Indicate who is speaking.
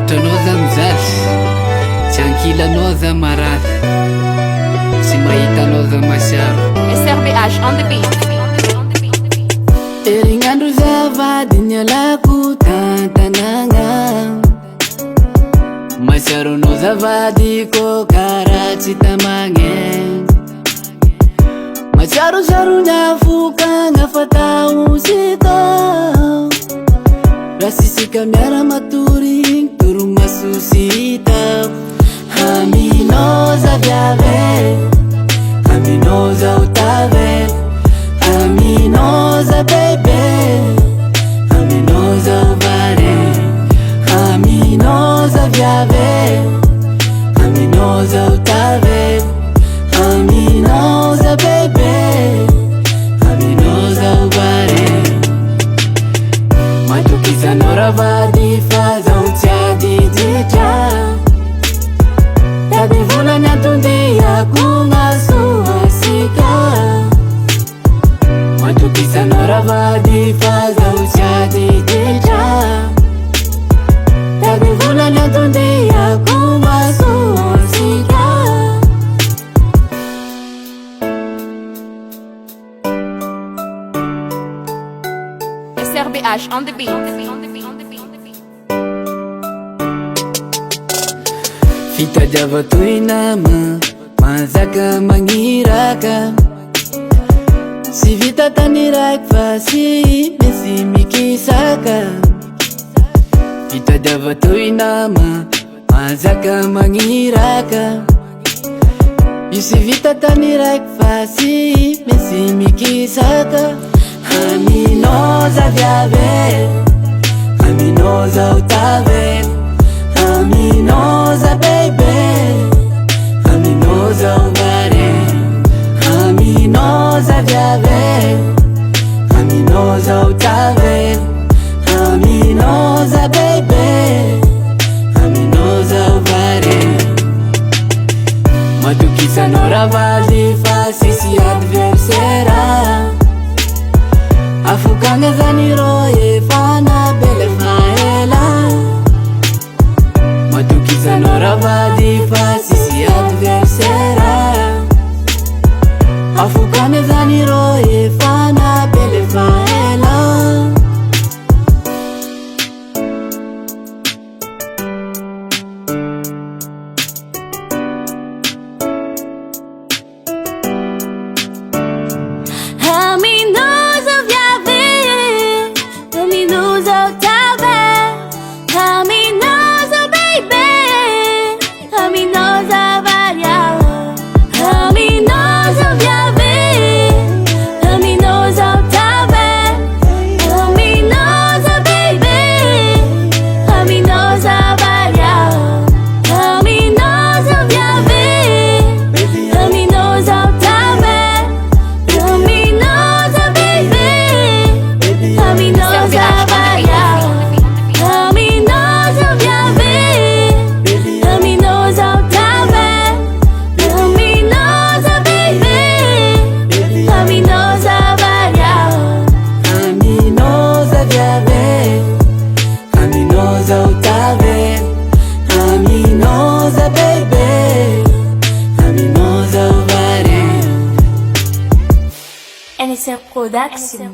Speaker 1: Hitanao za mizaly, tsy ankilanao za marary, tsy mahitanao za masiaro.
Speaker 2: SRBH on the beat.
Speaker 1: Herignandro zavady nialako tantanagna, masiaro anao zavady ko karaha tsy tamagny. Masiarosaro ny afokagna fataosika, raha sisika miara matory toromasosita. Aminao zaviave, aminao zao tave, aminao za bebe, aminao zao vare, aminao zaviave, aminao zao tave, aminao za bebe, aminao zao vare. Matokizanao ravady fa zao tsy adiditra, tady volany antondiako masoasika. Matokizanao ravady fa zao tsy adiditra, tady volany antondiako masoasika.
Speaker 2: SRBH on the beat.
Speaker 1: Fitadiava toy nama, mazaka magniraka, sy vita tany raiky fa sy mesy mikisaka. Fitadiava toy nama, mazaka magniraka, io sy vita tany raiky fa sy mesy mikisaka. Aminao zaviave, aminao zao tave, aminao za bebe, aminao zao vare, aminao zaviave, aminao zao tave, aminao za bebe, aminao zao vare. Matokizanao ravady fa sisy adversera, afokagna zany rô efa nabela faela. Matokizanao ravady fa sisy adversera, afokagna zany rô efa nabela faela.
Speaker 2: NSR Production.